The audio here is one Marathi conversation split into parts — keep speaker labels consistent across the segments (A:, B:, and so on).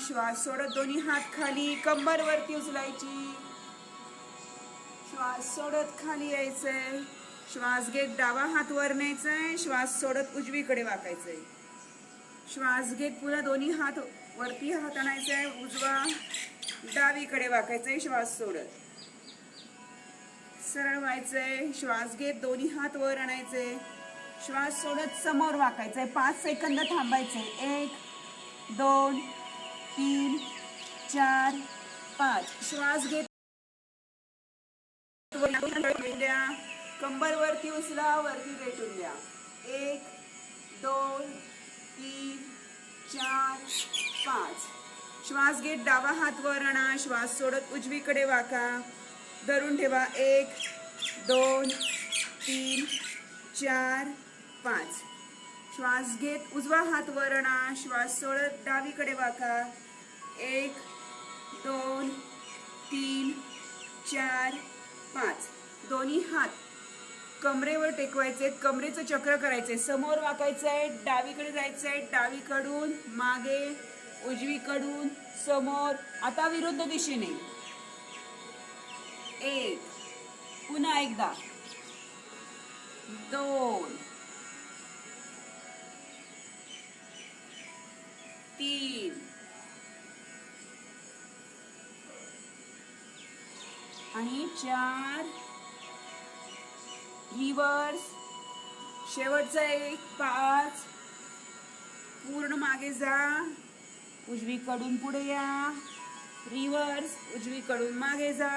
A: श्वास सोडत दोन्ही हात खाली, कंबर वरती उचलायची. श्वास सोडत खाली यायचंय. श्वास घेत डावा हात वर न्यायचाय. श्वास सोडत उजवीकडे वाकायचंय. श्वास घेत पुन्हा दोन्ही हात वरती हात आणायचाय. उजवा डावीकडे वाकायचंय. श्वास सोडत सरळ व्हायचंय. श्वास घेत दोन्ही हात वर आणायचे. श्वास सोडत समोर वाकायचंय. 5 सेकंद थांबायचे. 1 2 3 4 5. श्वास घेत द्या. कंबर वरती उचला, वरती पेटून द्या. 1 2 3 4 5. श्वास घेत डावा हात वर आणा. श्वास सोडत उजवीकडे वाका. धरून ठेवा. 1 2 3 4 5. श्वास घेत उजवा हात वर आणा. श्वास सोडत डावीकडे वाका. 1 2 3 4 5. दोन्ही हात कमरेवर टेकवायचे. कमरेचं चक्र करायचे. समोर वाकायचंय, डावीकडे जायचंय. डावीकडून मागे, उजवीकडून समोर. आता विरुद्ध दिशेने. 1 पुन्हा एकदा. 2 3 आणि 4. रिव्हर्स. शेवटचा 1 5. पूर्ण मागे जा. उजवीकडून पुढे या. रिव्हर्स. उजवीकडून मागे जा.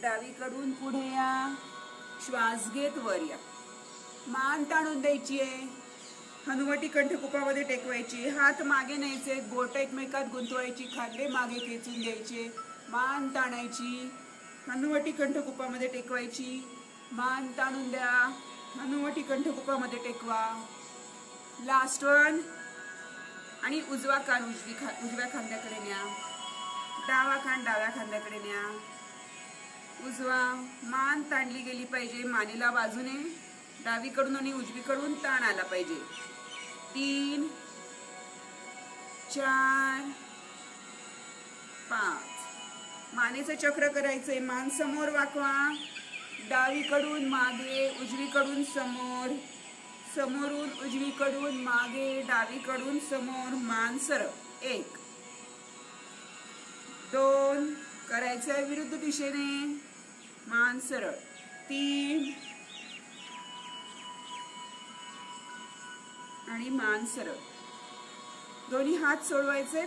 A: डावीकडून पुढे या. श्वास घेत वर या. मान ताणून द्यायची आहे. हनुवटी कंठकुपामध्ये टेकवायची. हात मागे न्यायचे. बोट एकमेकात गुंतवायची. खांदे मागे खेचून घ्यायचे. मान ताणायची. हनुवटी कंठकुपामध्ये टेकवायची. मान ताणून द्या. हनुवटी कंठकुपामध्ये टेकवा. Last one. आणि उजवा कान उजव्या खांद्याकडे न्या. डावा कान डाव्या खांद्याकडे न्या. उजवा. मान ताणली गेली पाहिजे. मानेला बाजूने डावीकडून आणि उजवीकडून ताण आला पाहिजे. 3 4 5. मानेचं चक्र करायचंय. मान समोर वाकवा. डावीकडून मागे, उजवीकडून समोर. समोरून उजवीकडून मागे, डावीकडून समोर. मान सरळ. 1 2 करायचंय विरुद्ध दिशेने. मान सरळ. 3 आणि मान सरळ. दोन्ही हात सोडवायचे.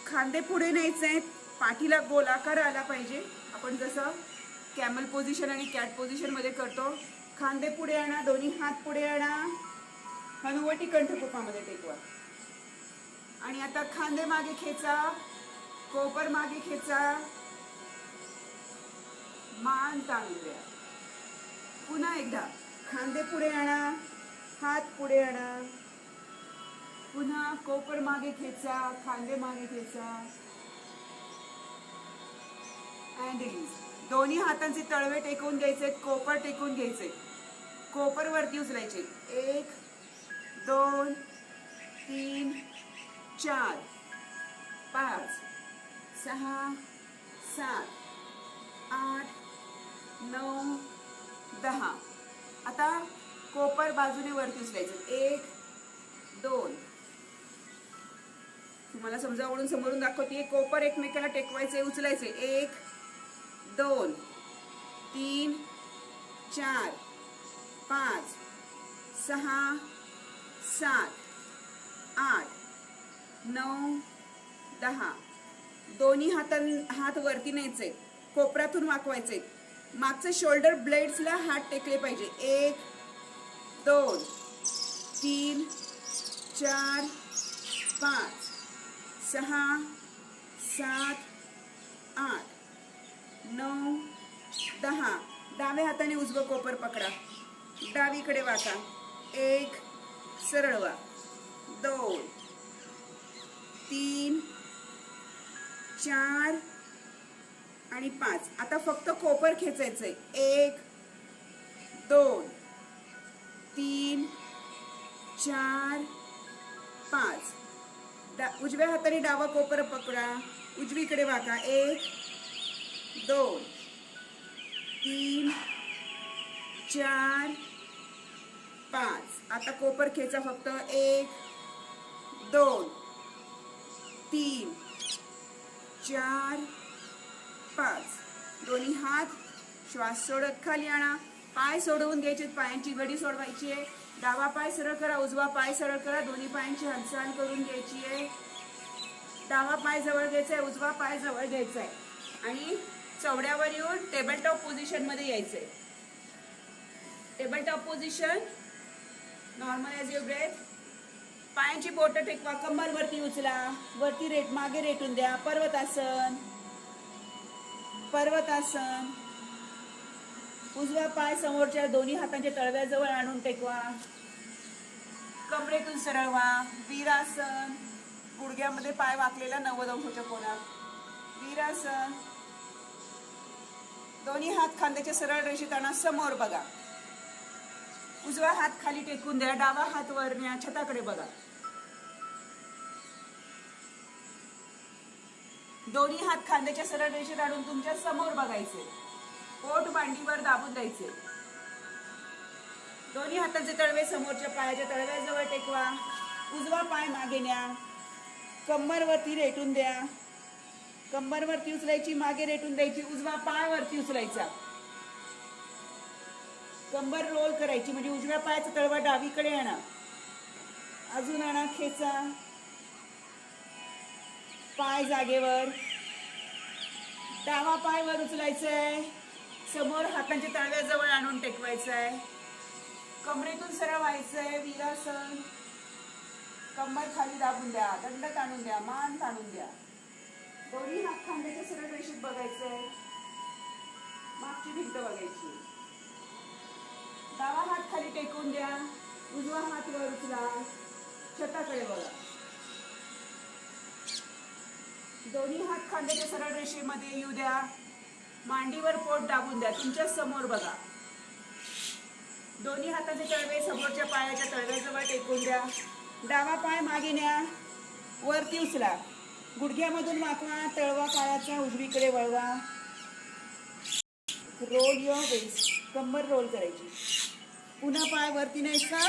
A: खांदे पुढे न्यायचे. पाठीला गोलाकार आला पाहिजे. आपण जसं कॅमल पोझिशन आणि कॅट पोझिशन मध्ये करतो. खांदे पुढे आणा. दोन्ही हात पुढे आणा. हनुवटी कंठकुपामध्ये टेकवा. आणि आता खांदे मागे खेचा. कोपर मागे खेचा. मान ताणून द्या. पुन्हा एकदा. खांदे पुढे आणा. हात पुढे आणा. पुन्हा कोपर मागे खेचा. खांदे मागे खेचा. And release. दोन्ही हातांचे तळवे टेकवून घ्यायचे. कोपर टेकवून घ्यायचे. कोपर वरती उचलायचे. 1 2 3 4 5 6 7 8 9 10. आता कोपर बाजूने वरती उचलायचे. 1 2. तुम्हाला समजा ओढून समोरून दाखवते. कोपर एकमेकाला टेकवायचे, उचलायचे. 1 2 3 4 5 6 7 8 9 10. दोन्ही हात वरती न्यायचे. कोपऱ्यातून वाकवायचे. मागचे शोल्डर ब्लेड्सला हात टेकले पाहिजे. 1 2 3 4 5 6 7 8 9 10. डाव्या हाताने उजवं कोपर पकडा. डावीकडे वाका. 1 सरळ वा. 2 3 4 आणि 5. आता फक्त कोपर खेचायचंय. 1 2 3 4 5. उजव्या हाताने डावा कोपर पकडा, उजवीकडे वाका. 1 2 3 4 5. आता कोपर खेचा फक्त. 1 2 3 4 5. दोन्ही हात श्वास सोडत खाली आणा. पाय सोडवून घ्यायचे, पायांची घडी सोडवायची आहे. डावा पाय सरळ करा, उजवा पाय सरळ करा. दोन्ही पायांची हालचाल करून घ्यायची आहे. डावा पाय जवळ घ्यायचा आहे, उजवा पाय जवळ घ्यायचा आहे आणि चवड्यावर येऊन टेबल टॉप पोझिशन मध्ये यायचंय. Table top position. Normal as your breath. पायांची बोटं टेकवा, कंबर वरती उचला, वरती मागे रेटून द्या. पर्वतासन. पर्वतासन. उजवा पाय समोरच्या दोन्ही हातांच्या तळव्याजवळ आणून टेकवा. कमरेतून सरळ व्हा. वीरासन. गुडघ्यामध्ये पाय वाकलेला 90 अंशाच्या कोनात. वीरासन. दोन्ही हात खांद्याच्या सरळ रेषेत आणा. समोर बघा. उजवा हात खाली टेकून द्या, डावा हात वर न्या, छताकडे बघा. दोन्ही हात खांद्याच्या सरळ रेषेत आणून तुमच्या समोर बघायचे. पोट मांडीवर दाबून द्यायचे. दोन्ही हातांचे तळवे समोरच्या पायाच्या तळव्याजवळ टेकवा. उजवा पाय मागे न्या. कंबर वरती रेटून द्या. कंबर वरती उचलायची, मागे रेटून द्यायची. उजवा पाय वरती उचलायचा. कंबर रोल करायची, म्हणजे उजव्या पायाचा तळवा डावीकडे आणा. अजून आणा, खेचा. पाय जागेवर. डावा पाय वर उचलायचाय. समोर हातांच्या तळव्याजवळ आणून टेकवायचंय. कमरेतून सरळ व्हायचंय. वीरासन. कंबर खाली दाबून द्या, दंड ताणून द्या, मान ताणून द्या. दोन्ही हात खांद्याच्या सरळ रेषेत बघायचंय. मागची भिंत बघायची. डावा हात खाली टेकून द्या, उजवा हात वर उचला, छताकडे बघा. दोन्ही हात खांद्याच्या सरळ रेषेमध्ये येऊ द्या. मांडीवर पोट दाबून द्या, तुमच्या समोर बघा. दोन्ही हाताचे तळवे समोरच्या पायाच्या तळव्याजवळ टेकून द्या. डावा पाय मागे न्या, वरती उचला. गुडघ्यामधून वाकवा, तळवा पायाचा उजवीकडे वळवा. Roll your waist. कंबर रोल करायची. पुन्हा पाय वरती न्यायचा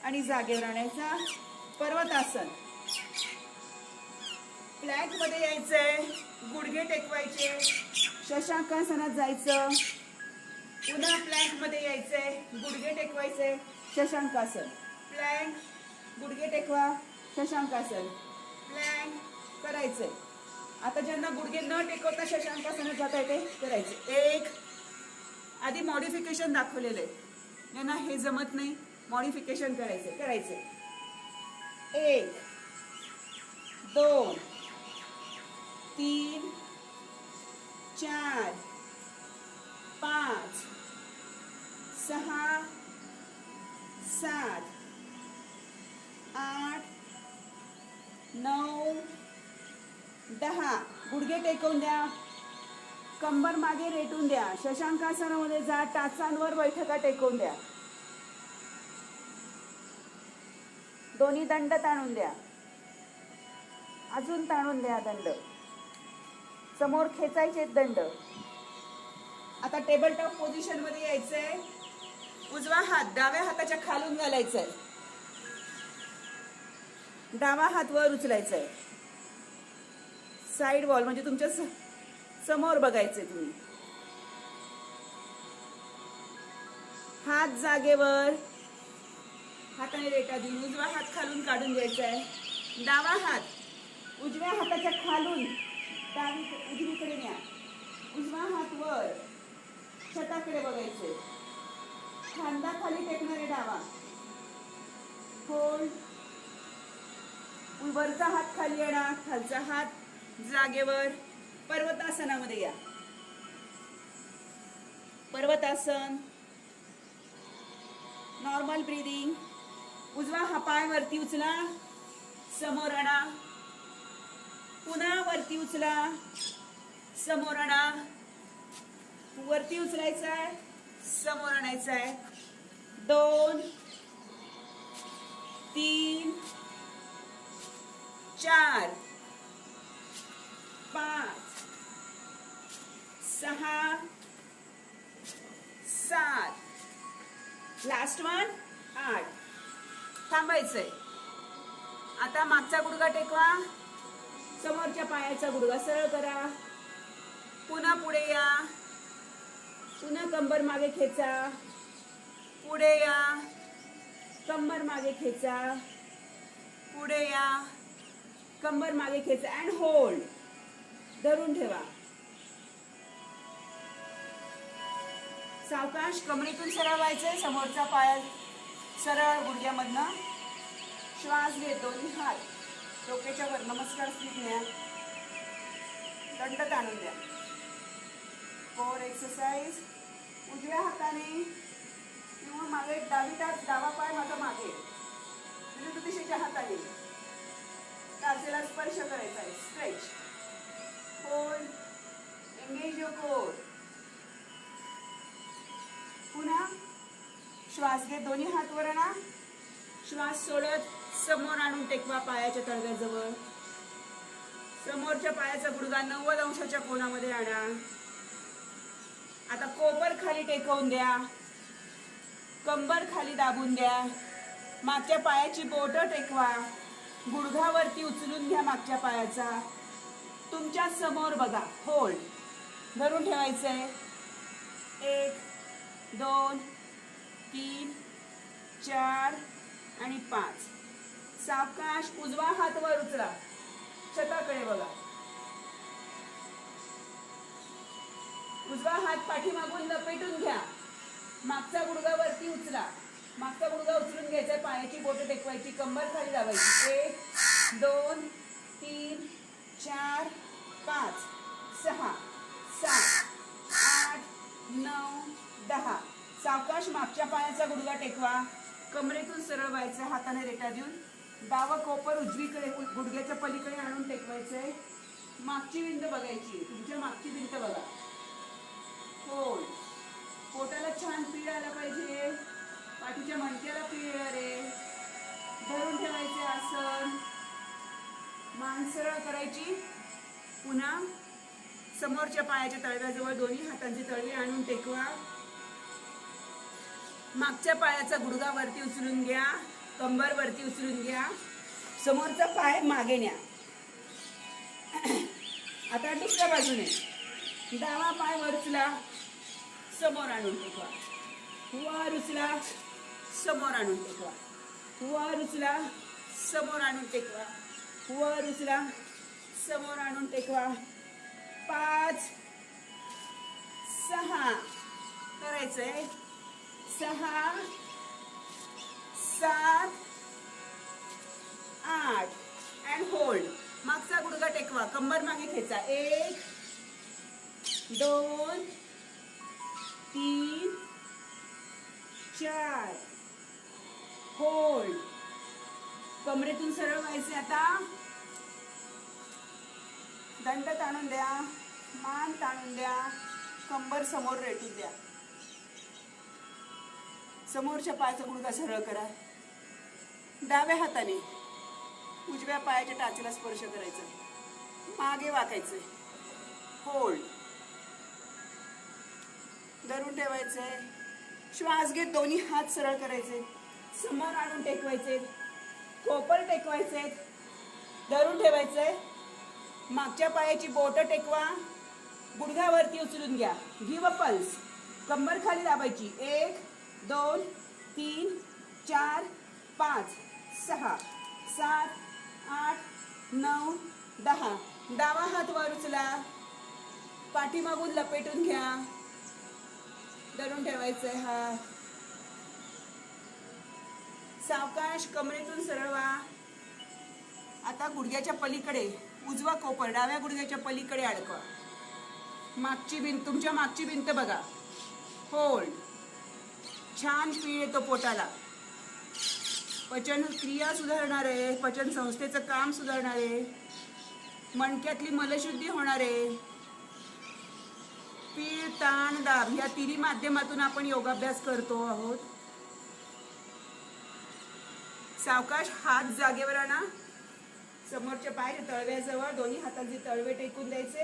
A: आणि जागेवर आणायचा. पर्वतासन. प्लॅंक मध्ये यायचंय. गुडघे टेकवायचे. शशांकासनात जायचं. पुन्हा प्लॅंक मध्ये यायचंय. गुडघे टेकवायचे. शशांकासन. प्लॅंक. गुडघे टेकवा. शशांकासन. प्लॅंक करायचंय. आता ज्यांना गुडघे न टेकवता शशांकासनात जाता येते करायचे. एक आधी मॉडिफिकेशन दाखवलेलं आहे. ज्यांना हे जमत नाही मॉडिफिकेशन करायचे. 1 2 3 4 5 6 7 8 9 10. गुडघे टेकवून द्या. कंबर मागे रेटून द्या. शशांकासनामध्ये जा. टाचांवर बैठका टेकवून द्या. दोन्ही दंड ताणून द्या. अजून ताणून द्या दंड. समोर खेचायचे दंड. आता टेबल टॉप पोझिशन मध्ये यायचंय. उजवा हात डाव्या हाताच्या खालून घालायचाय. डावा हात वर उचलायचाय. साइड वॉल म्हणजे तुमच्या समोर बघायचंय तुम्ही. हात जागेवर. हाताने रेटा देऊन उजवा हात खालून काढून द्यायचा आहे. डावा हात उजव्या हाताच्या खालून उजवीकडे न्या. उजवा हात वर छताकडे बघायचे. खांदा खाली टेकणारे डावा. होल्ड. वरचा हात खाली आणा. खालचा हात जागेवर. पर्वतासनामध्ये या. पर्वतासन. Normal breathing. उजवा हा पाय वरती उचला. समोर आणा. पुन्हा वरती उचला. समोर आणा. वरती उचलायचा आहे. समोर आणायचा आहे. 2 3 4 5 6 7 लास्ट वन 8. थांबायचंय. आता मागचा गुडघा टेकवा, समोरच्या पायाचा गुडघा सरळ करा, पुन्हा पुढे या, पुन्हा कंबर मागे खेचा, पुढे या, कंबर मागे खेचा, पुढे या, कंबर मागे खेचा अँड होल्ड. धरून ठेवा. सावकाश कमरेतून सरळ व्हायचंय. समोरचा पाय सरळ गुडघ्यामधनं. श्वास घे, दोन्ही हात डोक्याच्या वर. नमस्कार स्थित न्या. दंड ताणून द्या. Core exercise. उजव्या हाताने किंवा मागे डावा पाय माझा मागे विरुद्ध दिशेच्या हाताने टाचेला स्पर्श करायचा आहे. Stretch. Hold. Engage your core. पुन्हा श्वास घे, दोन्ही हात वर आणा. श्वास सोडत समोर आणून टेकवा पायाच्या तळव्याजवळ. समोरच्या पायाचा गुडघा 90 अंशाच्या कोनामध्ये आणा. आता कोपर खाली टेकवून द्या, कंबर खाली दाबून द्या. मागच्या पायाची बोटं टेकवा, गुडघावरती उचलून घ्या मागच्या पायाचा. तुमच्या समोर बघा. होल्ड. धरून ठेवायचंय. 1 2 3 4 आणि 5. सावकाश उजवा हात वर उचला, छताकडे बघा. उजवा हात पाठीमागून लपेटून घ्या. मागचा गुडघा वरती उचला. मागचा गुडघा उचलून घ्यायचा. पायाची बोटं टेकवायची, कंबर खाली दाबायची. 1 2 3 4 5 6 7 8 9 10. सावकाश मागच्या पायाचा गुडघा टेकवा. कमरेतून सरळ व्हायचं, हाताने रेटा देऊन. डावं कोपर उजवीकडे गुडघ्याच्या पलीकडे आणून टेकवायचंय. मागची भिंत बघायची, तुमच्या मागची भिंत बघा. होल्ड. पोटाला छान पीळ आला पाहिजे. पाठीच्या मणक्याला पीळ येणार आहे. धरून ठेवायचे आसन. मान सरळ करायची. पुन्हा समोरच्या पायाच्या तळव्याजवळ दोन्ही हातांची तळवी आणून टेकवा. मागच्या पायाचा गुडघा वरती उचलून घ्या, कंबर वरती उचलून घ्या. समोरचा पाय मागे न्या. आता दुसऱ्या बाजूने डावा पाय वर उचला, समोर आणून टेकवा. वर उचला, समोर आणून टेकवा. वर उचला, समोर आणून टेकवा. वर उचला, समोर आणून टेकवा. 5 6 करायचंय. 6 7 8 अँड होल्ड. मागचा गुडघा टेकवा, कंबर मागे खेचा. 1 2 3 4 होल्ड. कमरेतून सरळ व्हायचे. आता दंड ताणून द्या, मान ताणून द्या, कंबर समोर रेटून द्या. समोरच्या पायाचा गुडघा सरळ करा. डाव्या हाताने उजव्या पायाच्या टाचेला स्पर्श करायचा. मागे वाकायचंय. होल्ड. धरून ठेवायचंय. श्वास घेत दोन्ही हात सरळ करायचे. समोर आणून टेकवायचे. कोपर टेकवायचे. धरून ठेवायचंय. मागच्या पायाची बोटं टेकवा. गुडघ्यावरती उचलून घ्या. Give a pulse. कंबर खाली दाबायची. 1 2 3 4 5 6 7 8 9 10. डावा हात वर उचला. पाठीमागून लपेटून घ्या. धरून ठेवायचंय हात. सावकाश कमरेतून सरळ व्हा. आता गुडघ्याच्या पलीकडे उजवा कोपर डाव्या गुडघ्याच्या पलीकडे अडकवा. मागची भिंत, तुमच्या मागची भिंत बघा. होल्ड. छान पीळ येतो पोटाला. पचन क्रिया सुधारणार आहे. पचन संस्थेचं काम सुधारणार आहे. मणक्यातली मलशुद्धी होणार आहे. पीळ, ताण, दाब या तिन्ही माध्यमातून आपण योगाभ्यास करतो आहोत. सावकाश हात जागेवर आणा. समोरच्या पायाच्या तळव्याजवळ दोन्ही हातांचे तळवे टेकून द्यायचे.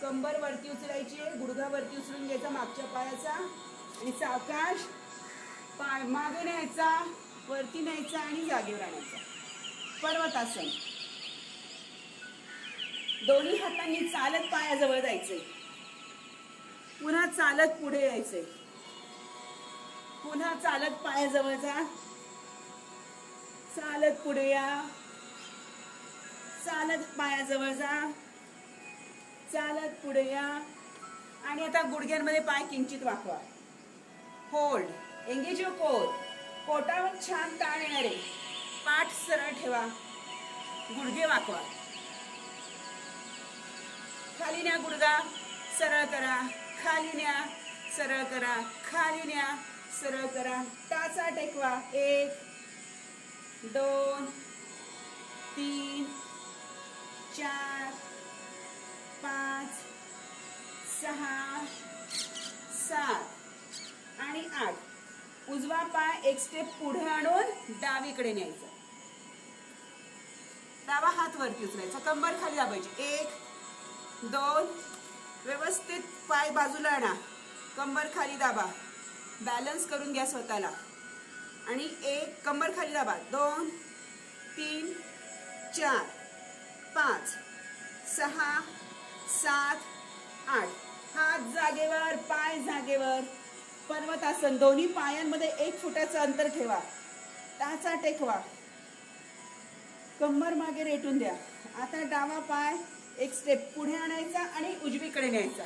A: कंबर वरती उचलायची आहे, गुडघा वरती उचलून घ्यायचा मागच्या पायाचा आणि सावकाश पाय मागे न्यायचा, वरती न्यायचा आणि जागेवर आणायचा. पर्वतासन. दोन्ही हातांनी चालत पायाजवळ जायचंय. पुन्हा चालत पुढे यायचंय. पुन्हा चालत पायाजवळ जा. चालत पुढे या. चालत पायाजवळ जा. चालत पुढे या. आणि आता गुडघ्यांमध्ये पाय किंचित वाकवा. होल्ड. Engage your core. पोटावर छान ताण येणार आहे. पाठ सरळ ठेवा. गुडघे वाकवा. खाली न्या गुडघा, सरळ करा. खाली न्या, सरळ करा. खाली न्या, सरळ करा. टाचा टेकवा. 1 2 3 4 5 6 7 आणि 8. उजवा पाय एक स्टेप पुढे आणून डावीकडे न्यायचा. डावा हात वरती उचलायचा. कंबर खाली दाबायची. 1 2. व्यवस्थित पाय बाजूला आणा. कंबर खाली दाबा. बॅलन्स करून घ्या स्वतःला. आणि 1 कंबर खाली दाबा. 2 3 4 5 6 7 8. हात जागेवर, पाय जागेवर. पर्वतासन. दोन्ही पायांमध्ये 1 फुटाचं अंतर ठेवा. टाचा टेकवा. कंबर मागे रेटून द्या. आता डावा पाय एक स्टेप पुढे आणायचा आणि उजवीकडे न्यायचा.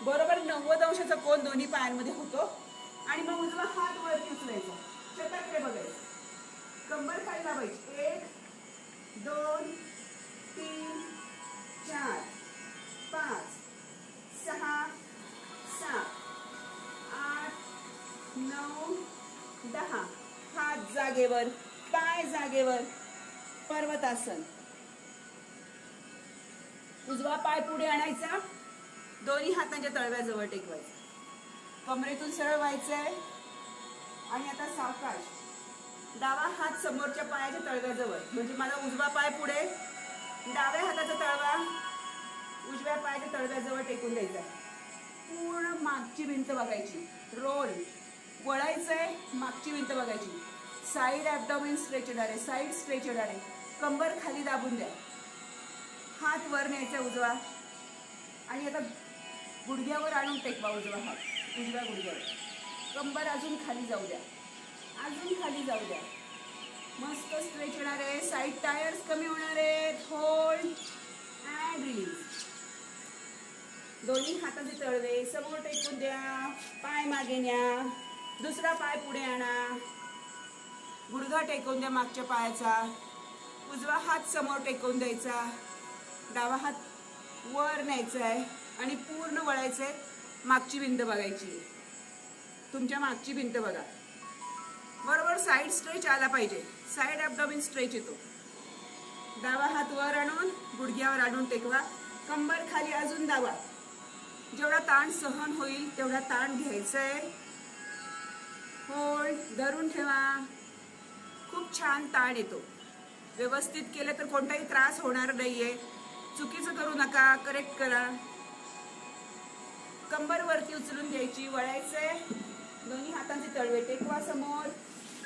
A: बरोबर 90 अंशाचा कोन दोन्ही पायांमध्ये होतो. आणि मग उजवा हात वरती उचलायचा. छताकडे बघायचं. कंबर खाली दाबायची. 1 2 3 4 5 6 7 8 9 10. हात जागेवर, पाय जागेवर. पर्वतासन. उजवा पाय पुढे आणायचा. दोन्ही हातांच्या तळव्याजवळ टेकवायचा. कमरेतून सरळ व्हायचंय. आणि आता सावकाश डावा हात समोरच्या पायाच्या तळव्याजवळ. म्हणजे मला उजवा पाय पुढे, डाव्या हाताचा तळवा उजव्या पायाच्या तळव्याजवळ टेकून द्यायचा. पूर्ण मागची भिंत बघायची. रोल. वळायचंय. मागची भिंत बघायची. साईड ॲब्डोमेन स्ट्रेच होणार आहे. साईड स्ट्रेच होणार आहे. कंबर खाली दाबून द्या. हात वर न्यायचा उजवा. आणि आता गुडघ्यावर आणून टेकवा उजवा हात. उजव्या गुडघ्यावर. कंबर अजून खाली जाऊ द्या. अजून खाली जाऊ द्या. मस्त स्ट्रेच होणार आहे. साईड टायर्स कमी होणार आहेत. Hold and release. दोन्ही हाताचे तळवे समोर टेकून द्या. पाय मागे न्या. दुसरा पाय पुढे आणा. गुडघा टेकवून द्या मागच्या पायाचा. उजवा हात समोर टेकवून द्यायचा. डावा हात वर न्यायचा आहे आणि पूर्ण वळायचंय. मागची भिंत बघायची. तुमच्या मागची भिंत बघा. बरोबर साईड स्ट्रेच आला पाहिजे. साईड ॲब्डोमेन स्ट्रेच येतो. डावा हात वर आणून गुडघ्यावर आणून टेकवा. कंबर खाली अजून दाबा. जेवढा ताण सहन होईल तेवढा ताण घ्यायचाय. होल्ड. धरून ठेवा. खूप छान ताण येतो. व्यवस्थित केलं तर कोणताही त्रास होणार नाहीये. चुकीचं करू नका. करेक्ट करा. कंबर वरती उचलून घ्यायची. वळायचंय. दोन्ही हातांचे तळवे टेकवा समोर.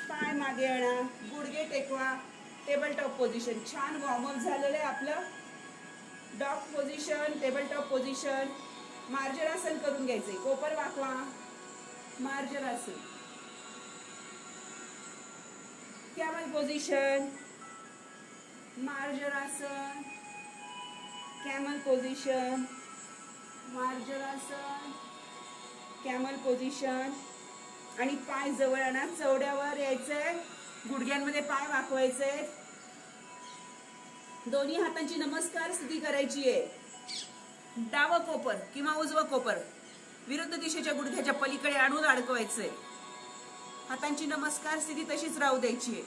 A: पाय मागे आणा. गुडघे टेकवा. Table top position. छान वॉर्मअप झालेलं आहे आपलं. Dog position, table top position. मार्जरासन करून घ्यायचंय. कोपर वाकवा. मार्जरासन. Camel position. मार्जरासन. Camel position. मार्जरासन. Camel position. आणि पाय जवळ आणा. चवड्यावर यायचंय. गुडघ्यांमध्ये पाय वाकवायचे. दोन्ही हातांची नमस्कार स्थिती करायची आहे. डावं कोपर किंवा उजवं कोपर विरुद्ध दिशेच्या गुडघ्याच्या पलीकडे आणून अडकवायचंय. हातांची नमस्कार स्थिती तशीच राहू द्यायची आहे.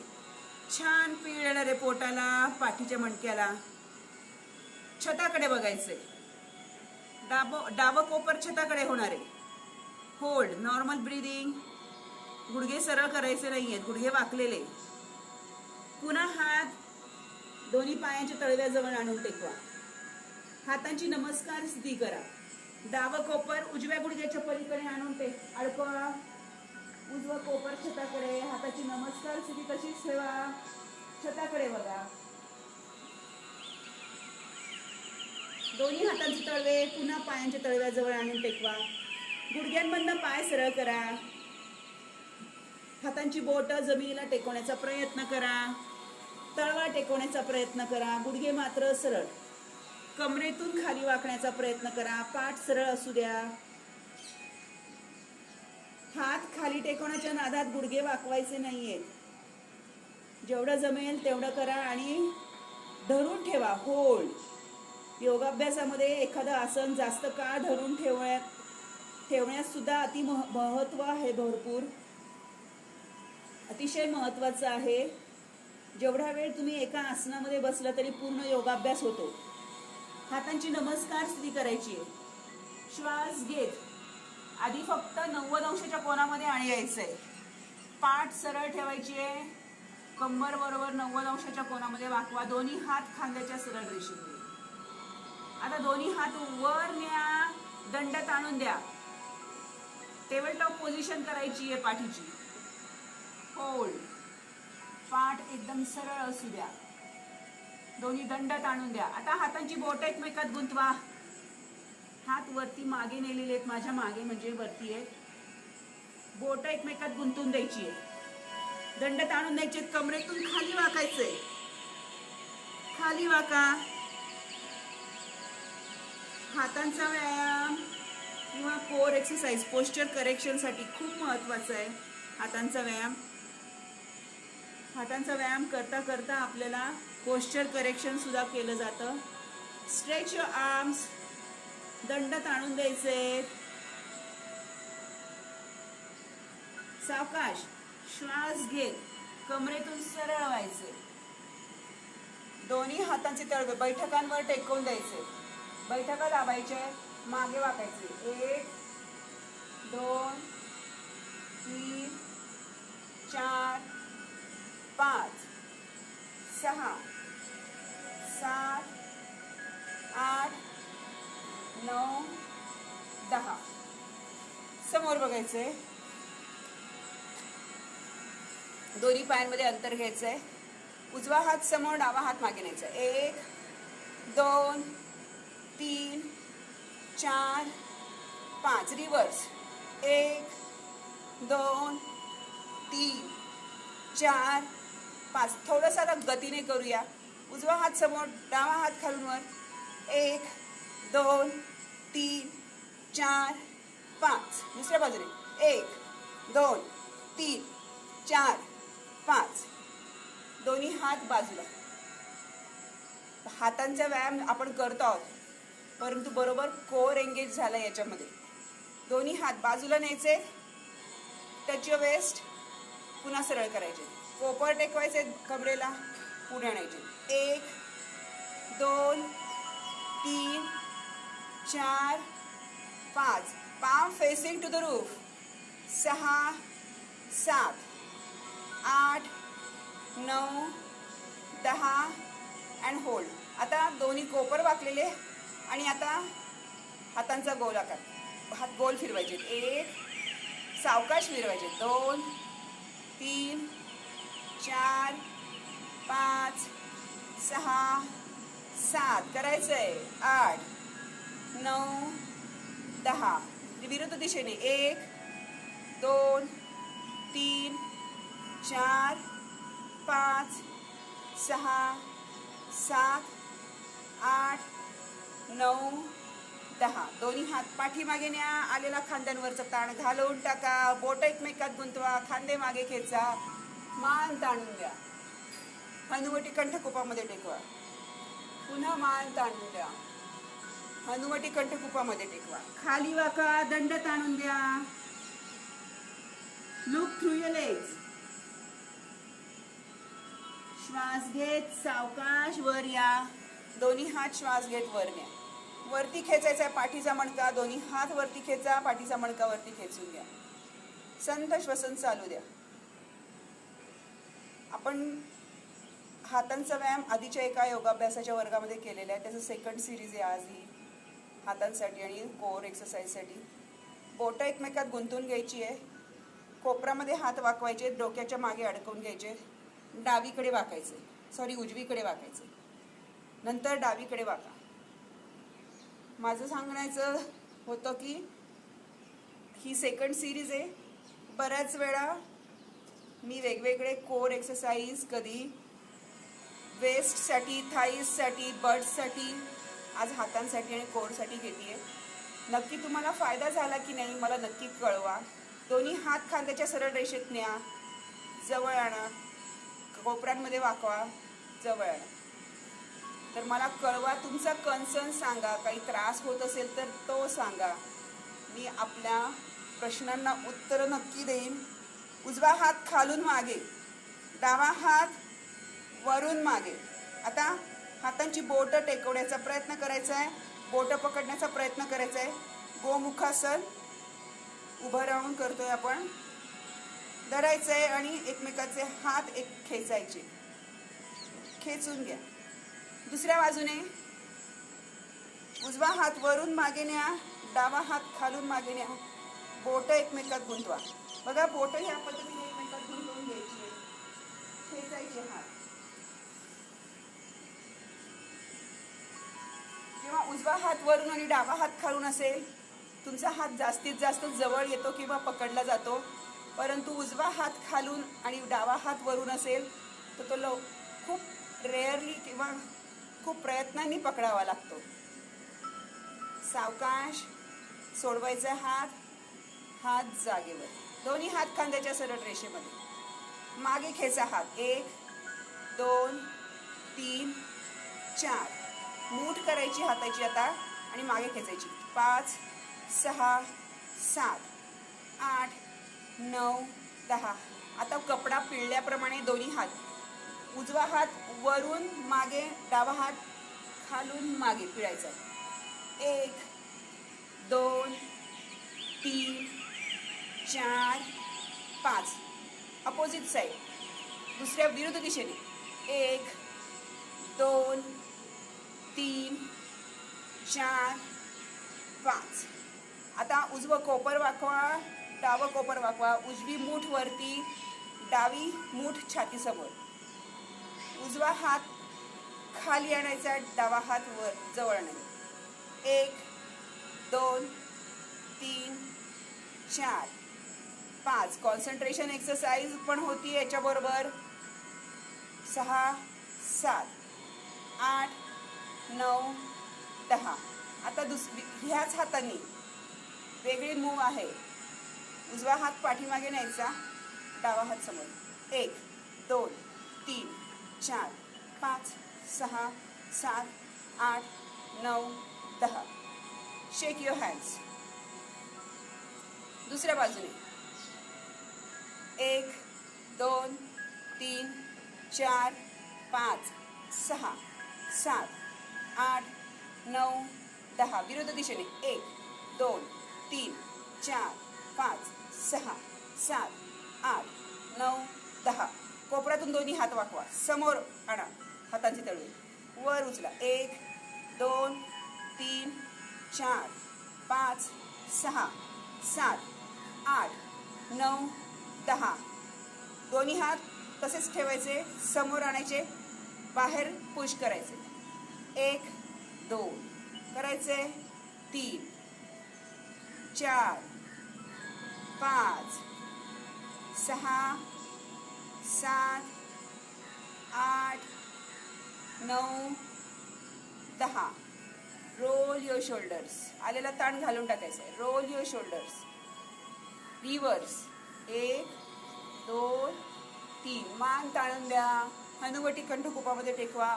A: छान पीळ येणार आहे पोटाला, पाठीच्या मणक्याला. छताकडे बघायचंय. डावं कोपर छताकडे होणार आहे. होल्ड. Normal breathing. गुडघे सरळ करायचे नाहीयेत. गुडघे वाकलेले. पुन्हा हात दोन्ही पायांच्या तळव्याजवळ आणून टेकवा. हातांची नमस्कार स्थिती करा. डावं कोपर उजव्या गुडघ्याच्या पलीकडे आणून अडकवा. उजवं कोपर छताकडे. हाताची नमस्कार स्थिती तशीच ठेवा. छताकडे बघा. दोन्ही हातांचे तळवे पुन्हा पायांच्या तळव्याजवळ आणून टेकवा. गुडघ्यांमधनं पाय सरळ करा. हातांची बोटं जमिनीला टेकवण्याचा प्रयत्न करा. तळवा टेकवण्याचा प्रयत्न करा. गुडघे मात्र सरळ. कमरेतून खाली वाकण्याचा प्रयत्न करा. पाठ सरळ असू द्या. हात खाली टेकवण्याच्या नादात गुडघे वाकवायचे नाहीयेत. जेवढं जमेल तेवढं करा आणि धरून ठेवा. होल्ड. योगाभ्यासामध्ये एखादं आसन जास्त काळ धरून ठेवण्यास सुद्धा महत्व आहे. भरपूर अतिशय महत्वाचं आहे. जेवढा वेळ तुम्ही एका आसनामध्ये बसला तरी पूर्ण योगाभ्यास होतो. हातांची नमस्कार स्थिती करायची आहे. श्वास घेत आधी फक्त 90 अंशाच्या कोनामध्ये आणि यायचंय. पाठ सरळ ठेवायची आहे. कंबर बरोबर 90 अंशाच्या कोनामध्ये वाकवा. दोन्ही हात खांद्याच्या सरळ रेषेमध्ये. आता दोन्ही हात वर न्या. दंड ताणून द्या. टेबल टॉप पोझिशन करायची आहे पाठीची. होल्ड. पाठ एकदम सरळ असू द्या. दोन्ही दंड ताणून द्या. आता हातांची बोटं एकमेकात गुंतवा. हात वरती मागे नेलेले आहेत. माझ्या मागे म्हणजे वरती आहेत. बोटं एकमेकात गुंतून द्यायची आहे. दंड ताणून द्यायचे. कमरेतून खाली वाकायचंय. खाली वाका. हातांचा व्यायाम किंवा कोर एक्सरसाइज पोस्चर करेक्शन साठी खूप महत्वाचं आहे. हातांचा व्यायाम करता करता आपल्याला पोस्चर करेक्शन सुद्धा केलं जातं. Stretch your arms. दंड ताणून द्यायचे. सावकाश श्वास घेत कमरेतून सरळ व्हायचे. दोन्ही हातांचे तळवे बैठकांवर टेकवून द्यायचे. बैठका दाबायचे. मागे वाकायचे. 1 2 3 4 5 6 7 8 9 10. समोर बघायचंय. दोन्ही पायांमध्ये अंतर घ्यायचंय. उजवा हात समोर डावा हात मागे न्यायचा. 1 2 3 4 5. रिव्हर्स. 1 2 3 4 5. थोडंसं आता गतीने करूया. उजवा हात समोर डावा हात खालून वर. 1 2 3 4 5. दुसऱ्या बाजूने 1 2 3 4 5. दोन्ही हात बाजूला. हातांचा व्यायाम आपण करतो आहोत परंतु बरोबर कोर एंगेज झाला याच्यामध्ये. दोन्ही हात बाजूला न्यायचे. Touch your waist. पुन्हा सरळ करायचे. कोपर टेकवायचे कमरेला. पुढे आणायचे. 1 2 3 4 5. palm facing to the roof. 6 7 8 9 10 and hold. आता दोन्ही कोपर वाकलेले आणि आता हातांचा गोल आकार. हात गोल फिरवायचे. 1 सावकाश फिरवायचे. 2 3 4 5 6 7 करायचंय. 8 9 10. विरुद्ध दिशेने. 1 2 3 4 5 6 7 8 9 10. दोन्ही हात पाठीमागे न्या. आलेला खांद्यांवरचा ताण घालवून टाका. बोट एकमेकात गुंतवा. खांदे मागे खेचा. मान ताणून द्या. हनुवटी कंठकुपामध्ये टेकवा. पुन्हा मान ताणून द्या. हनुवटी कंठकुपामध्ये टेकवा. खाली वाका. दंड ताणून द्या. Look through your legs. श्वास घेत सावकाश वर या. दोन्ही हात श्वास घेत वर न्या. वरती खेचायचा पाठीचा मणका. दोन्ही हात वरती खेचा. पाठीचा मणका वरती खेचून घ्या. संथ श्वसन चालू द्या. आपण हातांचा व्यायाम आधीच्या एका योगाभ्यासाच्या वर्गामध्ये केलेला आहे. त्याचं सेकंड सिरीज आहे आज ही हातांसाठी आणि कोर एक्सरसाइजसाठी. बोटं एकमेकात गुंतून घ्यायची आहे. कोपरामध्ये हात वाकवायचे, डोक्याच्या मागे अडकवून घ्यायचे, डावीकडे वाकायचे, उजवीकडे वाकायचे, नंतर डावीकडे वाका. माझं सांगण्याचं होतं की ही सेकंड सिरीज आहे. बऱ्याच वेळा मी वेगवेगळे कोर एक्सरसाइज, कधी वेस्टसाठी, थाईजसाठी, बट्ससाठी, आज हातांसाठी आणि कोरसाठी घेते आहे. नक्की तुम्हाला फायदा झाला की नाही मला नक्की कळवा. दोन्ही हात खांद्याच्या सरळ रेषेत न्या, जवळ आणा, कोपऱ्यांमध्ये वाकवा, जवळ आणा. तर मला कळवा, तुमचा कन्सर्न सांगा. काही त्रास होत असेल तर तो सांगा. मी आपल्या प्रश्नांना उत्तरं नक्की देईन. उजवा हात खालून मागे, डावा हात वरून मागे. आता हातांची बोटं टेकवण्याचा प्रयत्न करायचा आहे, बोटं पकडण्याचा प्रयत्न करायचा आहे. गोमुखासन उभं राहून करतोय आपण. धरायचं आहे आणि एकमेकाचे हात खेचायचे, खेचून घ्या. दुसऱ्या बाजूने उजवा हात वरून मागे न्या, डावा हात खालून मागे न्या. बोटं एकमेकात गुंतवा. बघा, बोटं ह्या पद्धतीने एकमेकात गुंतवून घ्यायची, खेचायचे हात. जेव्हा उजवा हात वरून आणि डावा हात खालून असेल, तुमचा हात जास्तीत जास्त जवळ येतो किंवा पकडला जातो. परंतु उजवा हात खालून आणि डावा हात वरून असेल तर तो खूप रेअरली किंवा खूप प्रयत्नांनी पकडावा लागतो. सावकाश सोडवायचा हात, हात जागेवर. दोन्ही हात खांद्याच्या सरळ रेषेमध्ये. मागे खेचा हात. 1 2 3 4. मूठ करायची हाताची आता आणि मागे खेचायची. 5 6 7 8 9 10. आता कपडा पिळल्याप्रमाणे दोन्ही हात, उजवा हात वरून मागे, डावा हात खालून मागे पिळायचा. 1 2 3 4 5. अपोजिट साईड, दुसऱ्या विरुद्ध दिशेने. 1 2 3 4 5. आता उजवं कोपर वाकवा, डावं कोपर वाकवा. उजवी मूठ वरती, डावी मूठ छातीसमोर. उजवा हात खाली आणायचा, डावा हात वर जवळ आणायचा. 1 2 3 4 5. कॉन्सन्ट्रेशन एक्सरसाइज पण होती याच्याबरोबर. 6 7 8 9 10. आता ह्याच हातांनी वेगळी मूव आहे. उजवा हात पाठीमागे न्यायचा, डावा हात समोर. 1 2 3 4 5 6 7 8 9 10. शेक युअर हँड्स. दुसऱ्या बाजूने. 1 2 3 4 5 6 7 8 9 10. विरुद्ध दिशेने. 1 2 3 4 5 6 7 8 9 10. कोपऱ्यातून दोन्ही हात वाकवा, समोर आणा, हातांची तळवे वर उचला. 1 2 3 4 5 6 7 8 9 10. दोन्ही हात तसेच ठेवायचे, समोर आणायचे, बाहेर पुश करायचे. 1 2 करायचे. 3 4 5 6 7 8 9 10. Roll your shoulders. आलेला ताण घालून टाकायचा आहे. Roll your shoulders. रिव्हर्स. 1 2 3. मान ताणून द्या, हनुवटी कंठकुपामध्ये टेकवा.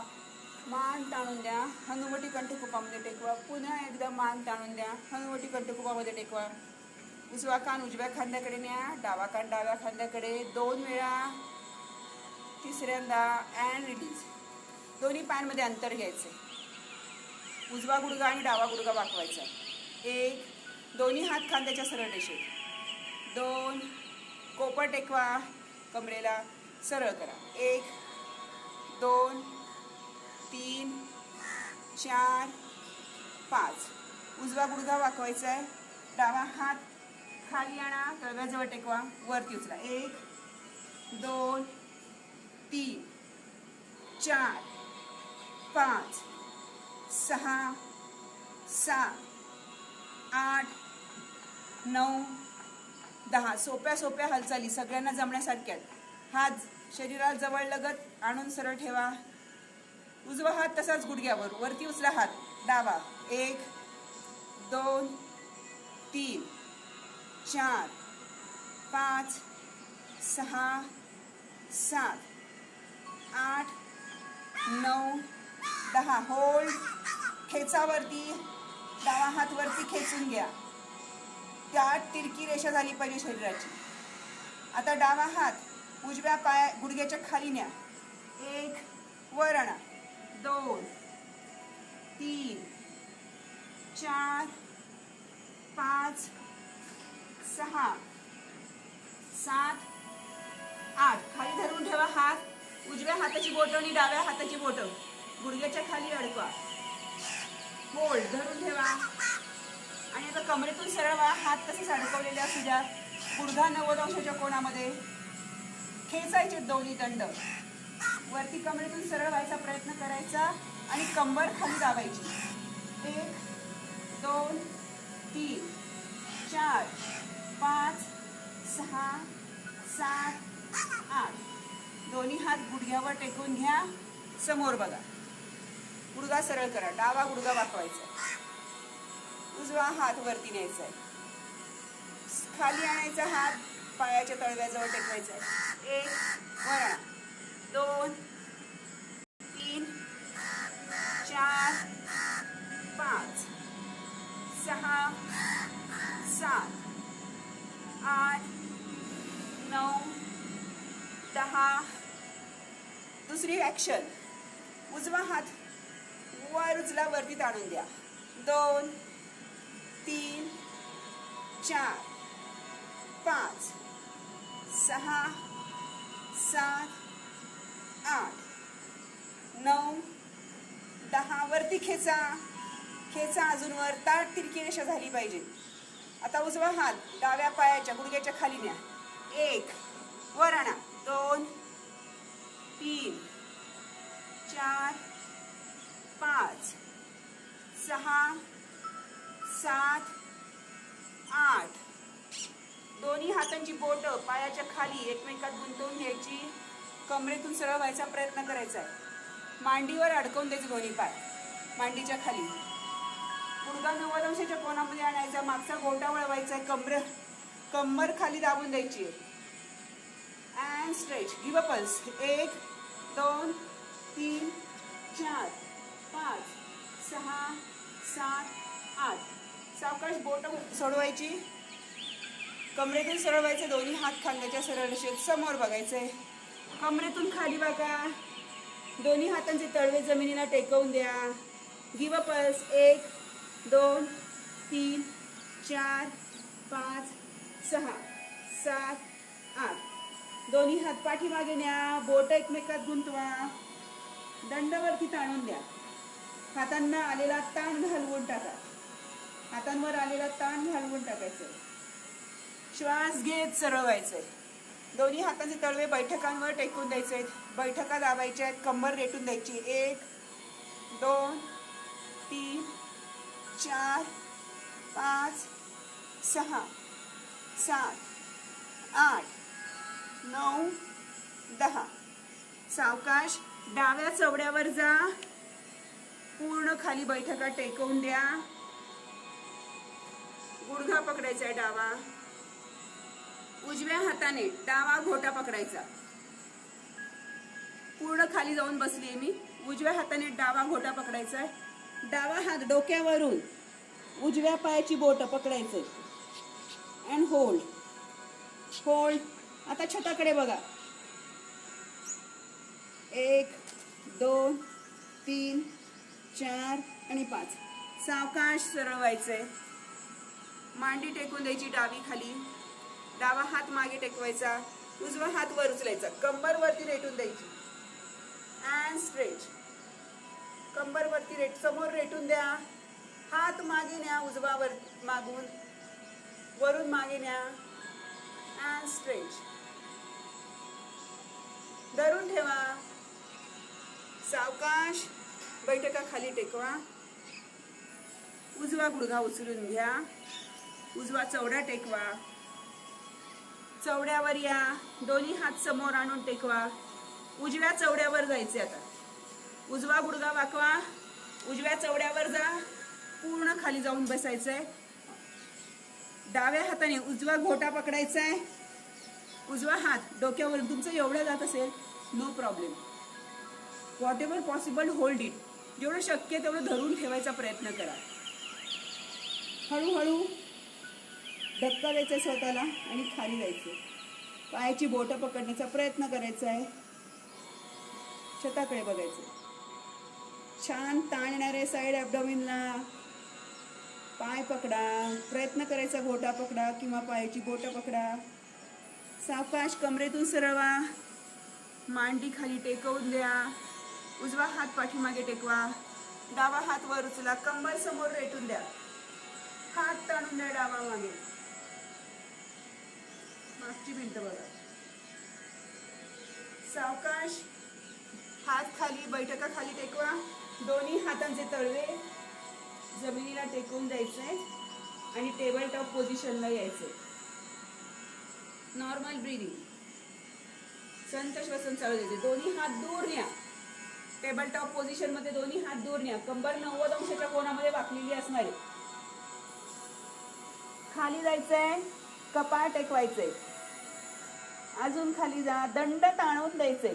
A: मान ताणून द्या, हनुवटी कंठकुपामध्ये टेकवा. पुन्हा एकदा मान ताणून द्या, हनुवटी कंठकुपामध्ये टेकवा. उजवा कान उजव्या खांद्याकडे न्या, डावा कान डाव्या खांद्याकडे. 2 वेळा. तिसऱ्यांदा अँड रिलीज. दोन्ही पायांमध्ये अंतर घ्यायचे. उजवा गुडघा आणि डावा गुडघा वाकवायचा. 1 दोन्ही हात खांद्याच्या सरळ रेषेत. 2 कोपर टेकवा, कमरेला सरळ करा. 1 2 3 4 5. उजवा गुडघा वाकवायचा आहे. डावा हात खाली आणा, तळव्याजवळ टेकवा, वरती उचला. 1 2 3 4 5 6 7 8 9 10. सोप्या सोप्या हालचाली सगळ्यांना जमण्यासारख्या. हात शरीराला जवळ लगत आणून सरळ ठेवा. उजवा हात तसाच गुडघ्यावर, वरती उचला हात डावा. 1 2 3 4 5 6 7 8 9 10. होल्ड. खेचावरती, डावा हात वरती खेचून घ्या. त्यात तिरकी रेषा झाली पाहिजे शरीराची. आता डावा हात उजव्या पाया गुडघ्याच्या खाली न्या. 1 वर आणा. 2 3 4 5 6 7 8. खाली धरून ठेवा हात. उजव्या हाताची बोटं आणि डाव्या हाताची बोटं गुडघ्याच्या खाली अडकवा. होल्ड. धरून ठेवा. आणि आता कमरेतून सरळ व्हा. हात तसेच अडकवलेले असू द्या. गुडघा 90 अंशाच्या कोणामध्ये. खेचायचे दोन्ही दंड. वरती कमरेतून सरळ व्हायचा प्रयत्न करायचा आणि कंबर खाली दाबायची. 1 2 3 4 5 6 7 8. दोन्ही हात गुडघ्यावर टेकून घ्या. समोर बघा. गुडघा सरळ करा. डावा गुडघा वाकवायचा. उजवा हात वरती न्यायचा आहे. खाली आणायचा हात पायाच्या तळव्याजवळ टेकवायचा आहे. 1 वर आणा. 2 3 4 5 6 7 8 9 10. दुसरी ॲक्शन. उजवा हात वर उचला, वरती ताणून द्या. 2 3 4 5 6 7 8 9 10. वरती खेचा. खेचा अजून वर. ताट तिरकी रेषा झाली पाहिजे. आता उजवा हात डाव्या पायाच्या गुडघ्याच्या खाली न्या. 1 वर आणा. 2 3 4 5 6 7 8. दोन्ही हातांची बोटं पायाच्या खाली एकमेकात गुंतवून घ्यायची. कमरेतून सरळ व्हायचा प्रयत्न करायचा आहे. मांडीवर अडकवून द्यायचे दोन्ही पाय मांडीच्या खाली. गुडघा 90 अंशाच्या कोणामध्ये आणायचा. मागचा गोटा वळवायचा आहे. कंबर खाली दाबून द्यायची आहे. And stretch. Give a pulse. 1 2 3 4 5 6 7 8. सावकाश बोटं सोडवायची. कमरेतून सरळ व्हायचे. दोन्ही हात खांद्याच्या सरळ रेषेत. समोर बघायचंय. कमरेतून खाली बघा. दोन्ही हातांचे तळवे जमिनीला टेकवून द्या. Give a pulse. 1 2 3 4 5 6 7 8. दोन्ही हात पाठीमागे न्या. बोट एकमेकात गुंतवा. दंडवरती ताणून द्या. हातांना आलेला ताण घालवून टाका. हातांवर आलेला ताण घालवून टाकायचं. श्वास घेत सरळ व्हायचंय. दोन्ही हातांचे तळवे बैठकांवर टेकून द्यायचे. बैठका दाबायच्या आहेत. कंबर रेटून द्यायची. 1 2 3 4 5 6 7 8 9 10. सावकाश डाव्या चवड्यावर जा. पूर्ण खाली बैठका टेकवून द्या. गुडघा पकडायचा आहे डावा. उजव्या हाताने डावा घोटा पकडायचा. पूर्ण खाली जाऊन बसली आहे मी. उजव्या हाताने डावा घोटा पकडायचा आहे. डावा हात डोक्यावरून उजव्या पायाची बोट पकडायचं अँड होल्ड. होल्ड. आता छताकडे बघा. 1 2 3 4 आणि 5. सावकाश सरळ व्हायचंय. मांडी टेकून द्यायची डावी खाली. डावा हात मागे टेकवायचा. उजवा हात वर उचलायचा. कंबर वरती रेटून द्यायची अँड स्ट्रेच. कंबर वरती समोर रेटून द्या. हात मागे न्या, उजवा मागून वरून मागे न्या अँड स्ट्रेच. धरून ठेवा. सावकाश बैठका खाली टेकवा. उजवा गुडघा उचलून घ्या. उजवा चवडा टेकवा. चवड्यावर या. दोन्ही हात समोर आणून टेकवा. उजव्या चवड्यावर जायचे आता. उजवा गुडघा वाकवा. उजव्या चवड्यावर जा. पूर्ण खाली जाऊन बसायचंय. डाव्या हाताने उजवा घोटा पकडायचा आहे. उजवा हात डोक्यावर तुमचं एवढं जात असेल no problem. Whatever possible hold it. जेवढं शक्य तेवढं धरून ठेवायचा प्रयत्न करा. हळूहळू धक्का द्यायचा स्वतःला आणि खाली जायचं. पायाची बोटं पकडण्याचा प्रयत्न करायचा आहे. छताकडे बघायचं. छान ताणणारे साईड ॲब्डोमिनला. पाय पकडा. प्रयत्न करायचा घोटा पकडा किंवा पायाची बोटं पकडा. सावकाश कमरेतून सरळवा. मांडी खाली टेकवून द्या. उजवा हात पाठीमागे टेकवा. डावा हात वर उचला. कंबर समोर रेटून द्या. हात ताणून द्या डावा मागे. मागची भिंत बघा. सावकाश हात खाली, बैठका खाली टेकवा. दोन्ही हातांचे तळवे जमिनीला टेकवून द्यायचे आणि टेबल टॉप पोझिशनला यायचे. Normal breathing. संत श्वसन चालू द्यायचे. दोन्ही हात दूर न्या. टेबल टॉप पोझिशन मध्ये दोन्ही हात दूर न्या. कंबर 90 अंशाच्या कोनामध्ये वाकलेली असणार आहे. खाली जायचंय. कपाळ टेकवायचंय. अजून खाली जा. दंड ताणून द्यायचे.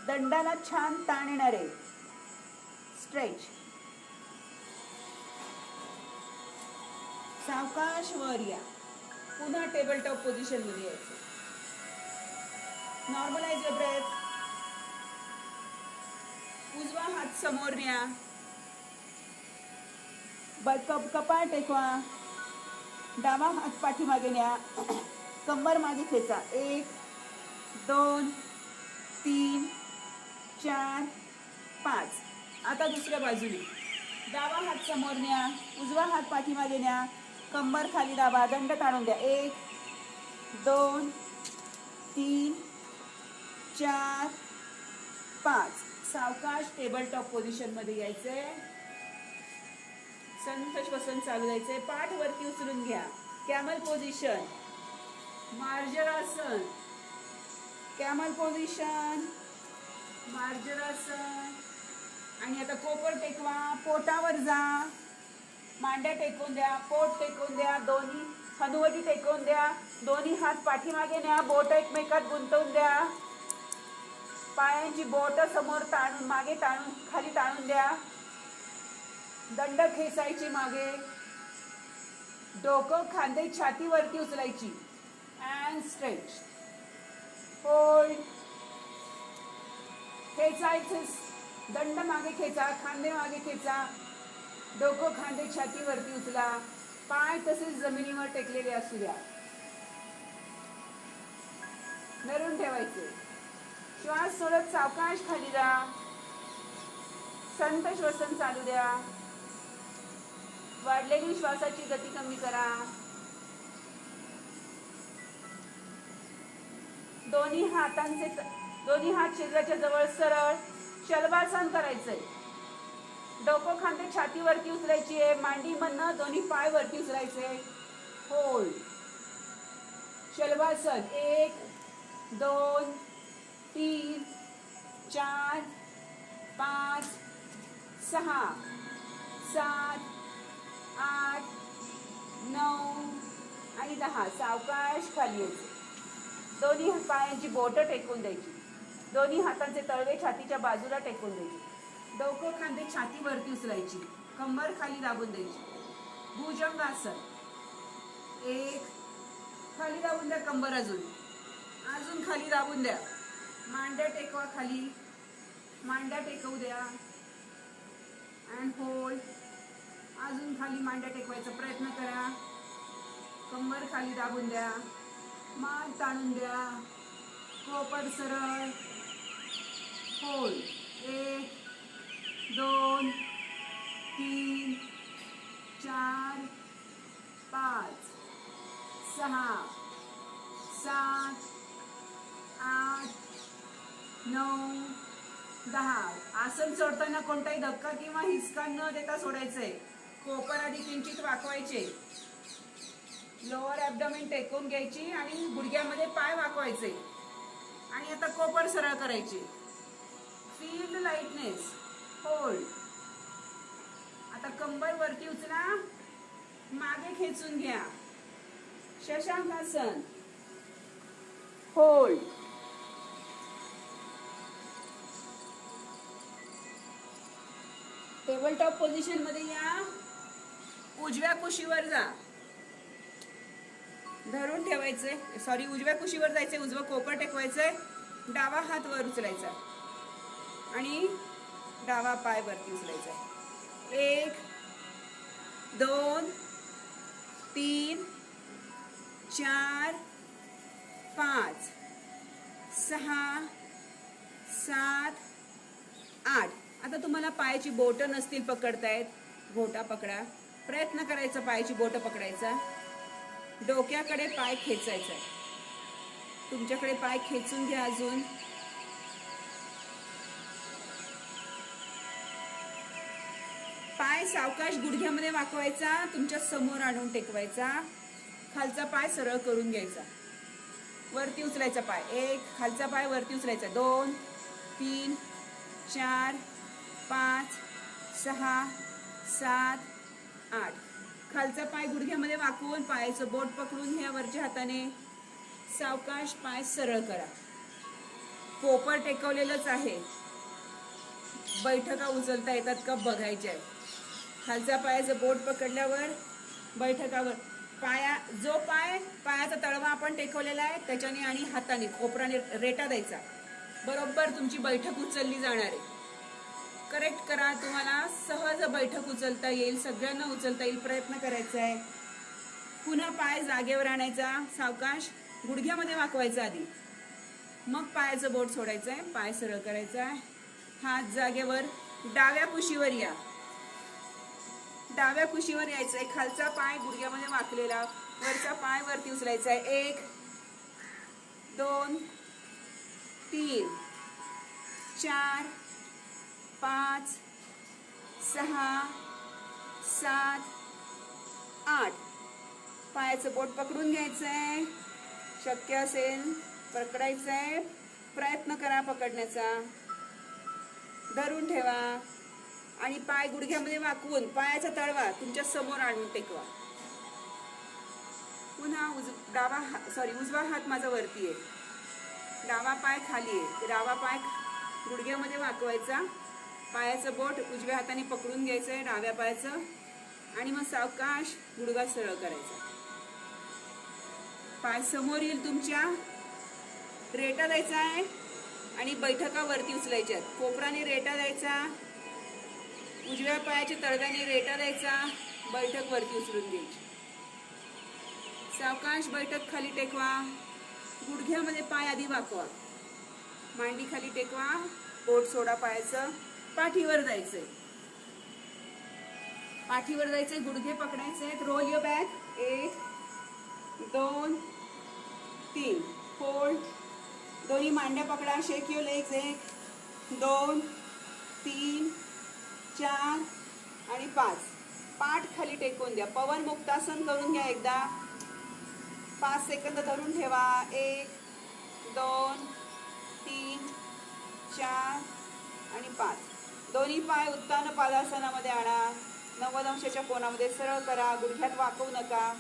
A: दंडाला छान ताण येणार आहे. स्ट्रेच. सावकाश वर या. पुन्हा टेबल टॉप पोझिशन मध्ये यायचं. Normalise your breath. उजवा हात समोर न्या. कपाळ टेकवा. डावा हात पाठीमागे न्या. कंबर मागे खेचा. 1 2 3 4 5. आता दुसऱ्या बाजूने डावा हात समोर न्या. उजवा हात पाठीमागे न्या. कंबर खाली दाबा. दंड ताणून द्या. 1 2 3 4 5. सावकाश टेबल टॉप पोझिशन मध्ये यायचंय. संत श्वसन चालू द्यायचंय. पाठ वरती उचलून घ्या. Camel position. मार्जरासन. Camel position. मार्जरासन. आणि आता कोपर टेकवा. पोटावर जा. मांड्या टेकवून द्या. पोट टेकवून द्या. दोन्ही हनुवटी टेकवून द्या. दोन्ही हात पाठीमागे न्या. बोट एकमेकात गुंतवून द्या. पायांची बोट समोर ताणून मागे ताणून खाली ताणून द्या. दंड खेचायची मागे. डोकं खांदे छातीवरती उचलायची अँड स्ट्रेच. होल्ड. खेचायचे. दंड मागे खेचा. खांदे मागे खेचा. डोकं खांदे छातीवरती उचला. पाय तसेच जमिनीवर टेकलेले असू द्या. धरून ठेवायचे. श्वास सोडत सावकाश खाली जा. संत श्वसन चालू द्या. वाढलेली श्वासाची गती कमी करा. दोन्ही हात शरीराच्या जवळ सरळ. शलभासन करायचंय. डोकं खांदे छातीवरती उचलायची आहे. मांडी मधनं दोन्ही पाय वरती उचलायचे. होल्ड. शलभासन. 1 2 3 4 5 6 7 8 9 आणि 10. सावकाश खाली यायचे. दोन्ही पायांची बोटं टेकवून द्यायची. दोन्ही हातांचे तळवे छातीच्या बाजूला टेकवून द्यायचे. डोकं खांदे छातीवरती उचलायची. कंबर खाली दाबून द्यायची. भुजंगासन. 1. खाली दाबून द्या. कंबर अजून खाली दाबून द्या. मांड्या टेकवा खाली. मांड्या टेकवू द्या अँड होल्ड. अजून खाली मांड्या टेकवायचा प्रयत्न करा. कंबर खाली दाबून द्या. मान ताणून द्या. कोपर सरळ. होल्ड 1 2 3 4 5 6 7 8 9 10. आसन सोडताना कोणताही धक्का किंवा हिसका न देता सोडायचंय. कोपर आधी किंचित वाकवायचे. लोअर ॲब्डोमेन टेकून घ्यायची आणि गुडघ्यामध्ये पाय वाकवायचे. आणि आता कोपर सरळ करायचे. Feel the lightness. होल्ड. आता कंबर वरती उचला, मागे खेचून घ्या. Shashankasana. Hold. Table top position मध्ये या. उजव्या कुशीवर जा. धरून ठेवायचे. सॉरी, उजव्या कुशीवर जायचे. उजवं कोपर टेकवायचंय. डावा हात वर उचलायचा आणि डावा पाय वरती उचलायचा. 1 2 3 4 5 6 7 8. आता तुम्हाला पायाची बोट नसतील पकडतायत, घोटा पकडा. प्रयत्न करायचा पायाची बोट पकडायचा. डोक्याकडे पाय खेचायचा. तुमच्याकडे पाय खेचून घ्या. अजून पाय सावकाश गुडघ्यामध्ये वाकवायचा. तुमच्या समोर आणून टेकवायचा. खालचा पाय सरळ करून घ्यायचा. वरती उचलायचा पाय. 1 खालचा पाय वरती उचलायचा. 2 3 4 5 6 7 8. खालचा पाय गुडघ्यामध्ये वाकवून पायाचं बोट पकडून घ्या वरच्या हाताने. सावकाश पाय सरळ करा. कोपर टेकवलेलंच आहे. बैठका उचलता येतात का बघायच्या. खालच्या पायाचं बोट पकडल्यावर बैठकावर जो पायाचा तळवा आपण टेकवलेला आहे त्याच्याने आणि हाताने कोपराने रेटा द्यायचा. बरोबर तुमची बैठक उचलली जाणार आहे. करेक्ट करा. तुम्हाला सहज बैठक उचलता येईल. सगळ्यांना उचलता येईल. प्रयत्न करायचा आहे. पुन्हा पाय जागेवर आणायचा. सावकाश गुडघ्यामध्ये वाकवायचा आधी. मग पायाचं बोट सोडायचं आहे. पाय सरळ करायचा आहे. हात जागेवर. डाव्या कुशीवर या. डाव्या कुशीवर यायचंय. खालचा पाय गुडघ्यामध्ये वाकलेला. वरचा पाय वरती उचलायचा आहे. 1 2 3 4 5 6 7 8. पायाचं बोट पकडून घ्यायचंय. शक्य असेल पकडायचंय. प्रयत्न करा पकडण्याचा. धरून ठेवा आणि पाय गुडघ्यामध्ये वाकवून पायाचा तळवा तुमच्या समोर आणून टेकवा. पुन्हा उजवा हात माझा वरती आहे. डावा पाय खाली आहे. डावा पाय गुडघ्यामध्ये वाकवायचा. पायाचं बोट उजव्या हाताने पकडून घ्यायचंय डाव्या पायाचं आणि मग सावकाश गुडघा सरळ करायचा. पाय समोर येईल तुमच्या. रेटा द्यायचा आहे आणि बैठका वरती उचलायच्या. कोपराने रेटा द्यायचा. उजव्या पायाच्या तळव्याने रेटा द्यायचा. बैठक वरती उचलून घ्यायची. सावकाश बैठक खाली टेकवा. गुडघ्यामध्ये पाय आधी वाकवा. मांडी खाली टेकवा. पोट सोडा पायाचं. पाठीवर जायचंय. पाठीवर जायचंय. गुडघे पकडायचे. Roll your back. 1 2 3. होल्ड. दोन्ही मांड्या पकडा. शेक युअर लेग्स. 1 2 3 4 आणि 5. पाठ खाली टेकून द्या. पवन मुक्तासन करून घ्या एकदा. 5 सेकंद धरून ठेवा. 1 2 3 4 आणि 5. दोन्ही पाय उत्तान पादासनामध्ये आणा. 90 अंशाच्या कोनामध्ये सरळ करा. गुडघ्यात वाकवू नका.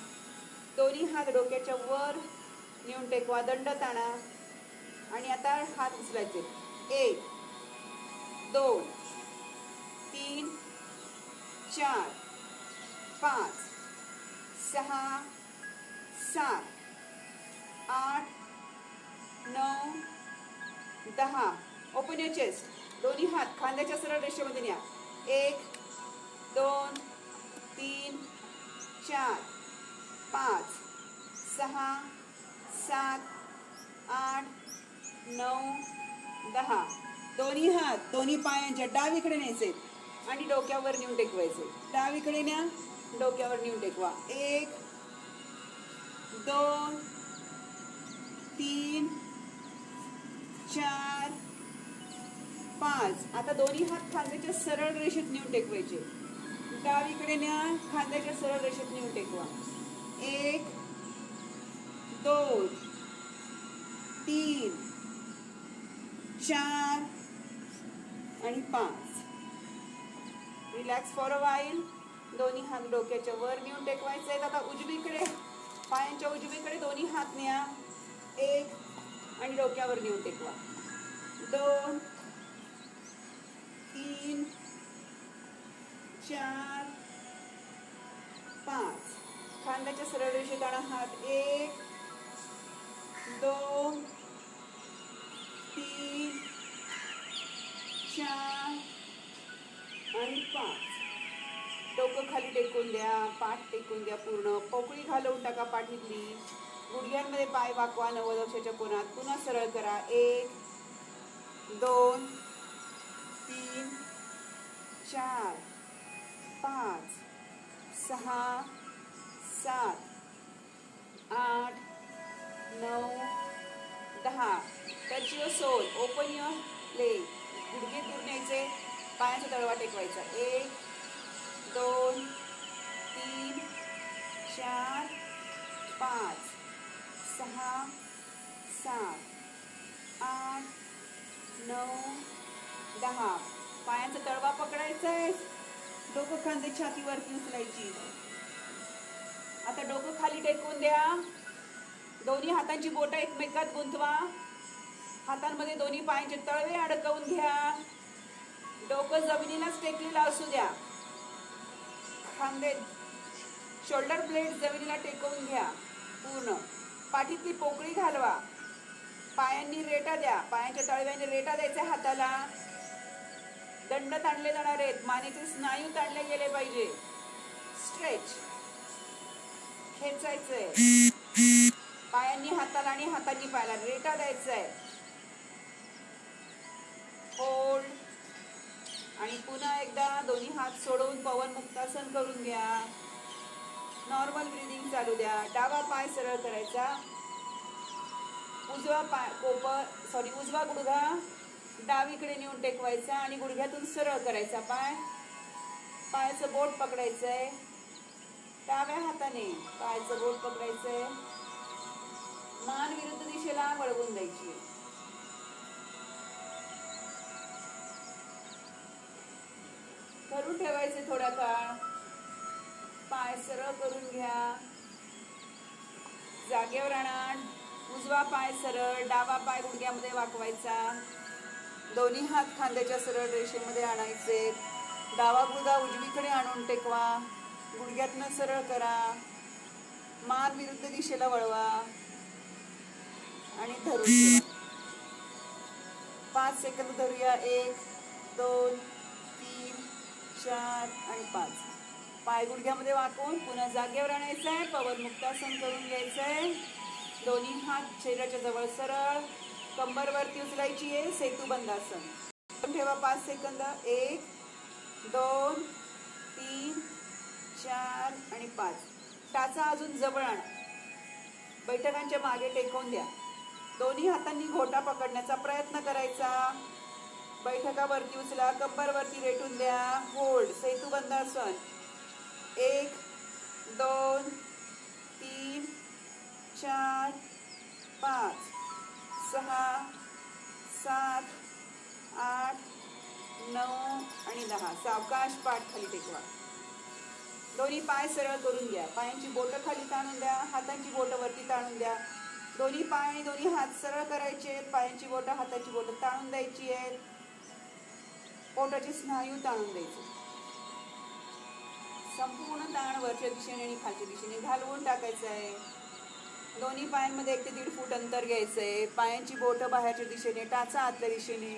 A: दोन्ही हात डोक्याच्या वर नेऊन टेकवा. दंड ताणा आणि आता हात उचलायचे. 1 2 3 4 5 6 7 8 9 10. Open your chest. दोन्ही हात खांद्याच्या सरळ रेषेमध्ये न्या. 1 2 3 4 5 6 7 8 9 10. दोन्ही हात दोन्ही पायांच्या डावीकडे न्यायचे आणि डोक्यावर नेऊन टेकवायचे. डावीकडे न्या, डोक्यावर नेऊन टेकवा. 1 2 3 4 5. आता दोन्ही हात खांद्याच्या सरळ रेषेत नेऊन टेकवायचे. डावीकडे न्या, खांद्याच्या सरळ रेषेत नेऊन टेकवा. 1 2 3 4 आणि 5. Relax for a while. दोन्ही हात डोक्याच्या वर नेऊन टेकवायचे आहेत. आता उजवीकडे पायांच्या उजवीकडे दोन्ही हात न्या. 1 आणि डोक्यावर नेऊन टेकवा. 2 3 4 5. खांद्याच्या सरळ रेषेत आणा हात. 1 2 3 4 आणि 5. डोकं खाली टेकून द्या, पाठ टेकून द्या पूर्ण. पोकळी घालवून टाका पाठीतली. गुडघ्यांमध्ये पाय वाकवा 90 अंशाच्या कोनात. पुन्हा सरळ करा. 1 2 3 4 5 6 7 8 9 10. Touch your sole. Open your leg. गुडघे दूर न्यायचे. पायाचा तळवा टेकवायचा. 1 2 3 4 5 6 7 8 9 10. पायांचा तळवा पकडायचा आहे. डोकं खांदे छातीवरती उचलायची. आता डोकं खाली टेकवून द्या. दोन्ही हातांची बोटं एकमेकात गुंतवा. हातांमध्ये दोन्ही पायांचे तळवे अडकवून घ्या. डोकं जमिनीलाच टेकलेलं असू द्या. खांदे शोल्डर ब्लेड जमिनीला टेकवून घ्या पूर्ण. पाठीतली पोकळी घालवा. पायांनी रेटा द्या. पायांच्या तळव्याने रेटा द्यायचा हाताला. दंड ताणले जाणार आहेत. मानेचे स्नायू ताणले गेले पाहिजे. स्ट्रेच खेचायचंय. पायांनी हाताला आणि हातांनी पायाला रेटा द्यायचाय. होल्ड आणि पुन्हा एकदा दोन्ही हात सोडवून पवन मुक्तासन करून घ्या. नॉर्मल ब्रीदिंग चालू द्या. डावा पाय सरळ करायचा. उजवा गुडघा डावीकडे नेऊन टेकवायचा आणि गुडघ्यातून सरळ करायचा पाय. पायाचं बोट पकडायचंय. डाव्या हाताने पायाचं बोट पकडायचंय. मान विरुद्ध दिशेला वळवून द्यायची. धरून ठेवायचे थोडा काळ. पाय सरळ करून घ्या. जागेवर आणा. उजवा पाय सरळ, डावा पाय गुडघ्यामध्ये वाकवायचा. दोन्ही हात खांद्याच्या सरळ रेषेमध्ये आणायचे. डावा गुडघा उजवीकडे आणून टेकवा. गुडघ्यातनं सरळ करा. मान विरुद्ध दिशेला वळवा आणि धरून ठेवा. 5 सेकंद धरूया. 1 2 3 4 आणि 5. पाय गुडघ्यामध्ये वाकवून पुन्हा जागेवर आणायचंय. पवन मुक्तासन करून घ्यायचंय. दोन्ही हात शरीराच्या जवळ सरळ. कंबर वरती उचलायची आहे. सेतू बंदासन ठेवा. 5 सेकंद. 1 2 3 4 आणि 5. टाचा अजून जवळ आणा. बैठकांच्या मागे टेकवून द्या. दोन्ही हातांनी घोटा पकडण्याचा प्रयत्न करायचा. बैठकावरती उचला. कंबर वरती रेटून द्या. होल्ड. सेतू बंदासन. 1 2 3 4 5 6 7 8 9 आणि 10. सावकाश पाठ खाली टेकवा. दोन्ही पाय सरळ करून घ्या. पायांची बोटं खाली ताणून द्या. हातांची बोटं वरती ताणून द्या. दोन्ही पाय आणि दोन्ही हात सरळ करायचे आहेत. पायांची बोटं हाताची बोटं ताणून द्यायची आहेत. पोटाचे स्नायू ताणून द्यायचे. संपूर्ण ताण वरच्या दिशेने आणि खालच्या दिशेने घालवून टाकायचं आहे. दोन्ही पायांमध्ये 1 ते 1.5 फूट अंतर घ्यायचंय. पायांची बोटं बाहेरच्या दिशेने, टाचा आतल्या दिशेने.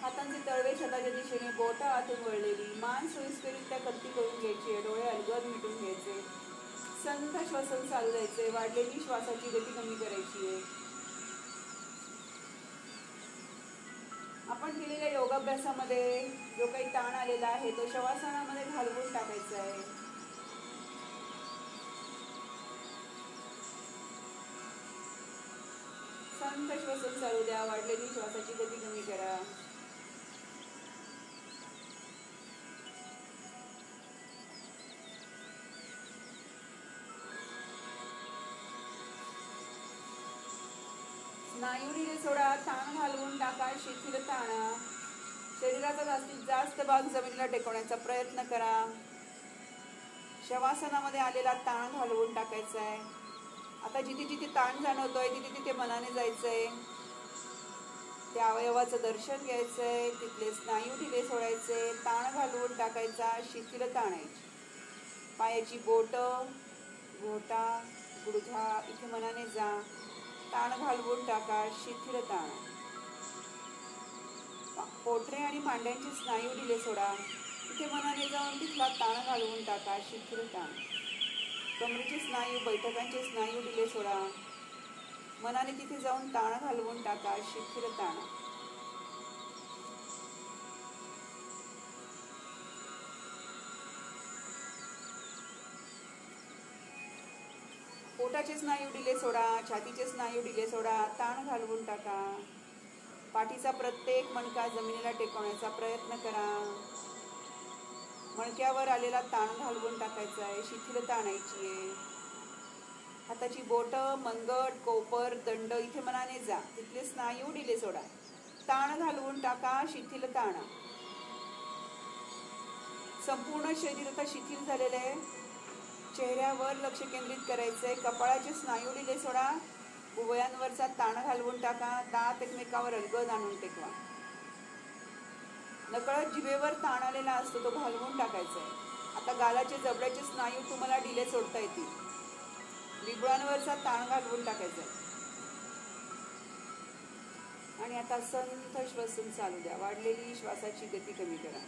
A: हातांचे तळवे छताच्या दिशेने, बोटं आतून वळलेली. मान सोयीस्करित्या कत्ती करून घ्यायची आहे. डोळे अलगद मिटून घ्यायचे. संथ श्वसन चालू द्यायचे. वाढलेली श्वासाची गती कमी करायची आहे. आपण केलेल्या योगाभ्यासामध्ये जो काही ताण आलेला आहे तो शवासनामध्ये घालवून टाकायचा आहे. संत श्वसन चालू द्या. वाढलेली श्वासाची गती कमी करा. स्नायू ढिले सोडा. ताण घालवून टाका. शिथिलता आणा. शरीराचा जास्तीत जास्त भाग जमिनीला टेकवण्याचा प्रयत्न करा. शवासनामध्ये आलेला ताण घालवून टाकायचा आहे. आता जिथे जिथे ताण जाणवतोय तिथे तिथे मनाने जायचंय. त्या अवयवाचं दर्शन घ्यायचंय. तिथले स्नायू ढिले सोडायचे. ताण घालवून टाकायचा. शिथिलता आणायची. पायाची बोट, घोटा, गुडघा इथे मनाने जा. ताण घालवून टाका. शिथिलता आणा. पोटरे आणि मांड्यांचे स्नायू ढिले सोडा. तिथे मनाने जाऊन तिथला ताण घालवून टाका. शिथिलता आणा. कमरेचे स्नायू, बैठकांचे स्नायू ढिले सोडा. मनाने तिथे जाऊन ताण घालवून टाका. शिथिलता आणा. पोटाचे स्नायू ढिले सोडा. छातीचे स्नायू ढिले सोडा. ताण घालवून टाका. पाठीचा प्रत्येक मणका जमिनीला टेकवण्याचा प्रयत्न करा. मणक्यावर आलेला ताण घालवून टाकायचा आहे. शिथिलता आणायची आहे. हाताची बोट, मनगट, कोपर, दंड इथे मनाने जा. तिथले स्नायू ढिले सोडा. ताण घालवून टाका. शिथिलता आणा. संपूर्ण शरीर आता शिथिल झालेले आहे. चेहऱ्यावर लक्ष केंद्रित करायचंय. कपाळाचे स्नायू ढिले सोडा. भुवयांवरचा ताण घालवून टाका. दात एकमेकावर अलगद आणून टेकवा. नकळत जिभेवर ताण आलेला असतो तो घालवून टाकायचा आहे. आता गालाचे जबड्याचे स्नायू तुम्हाला ढिले सोडता येतील. लिबुळांवरचा ताण घालवून टाकायचा आहे. आणि आता संथ श्वसन चालू द्या. वाढलेली श्वासाची गती कमी करा.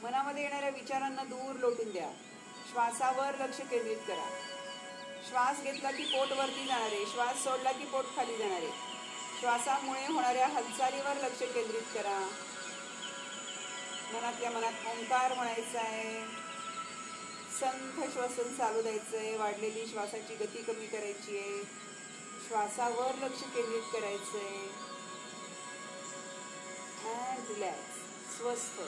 A: मनामध्ये येणाऱ्या विचारांना दूर लोटून द्या. श्वासावर लक्ष केंद्रित करा. श्वास घेतला की पोट वरती जाणार आहे. श्वास सोडला की पोट खाली जाणार आहे. श्वासामुळे होणाऱ्या हालचालीवर लक्ष केंद्रित करा. मनातल्या मनात ओंकार म्हणायचा आहे. संथ श्वसन चालू द्यायचं आहे. वाढलेली श्वासाची गती कमी करायची आहे. श्वासावर लक्ष केंद्रित करायचं आहे. And relax. स्वस्थ.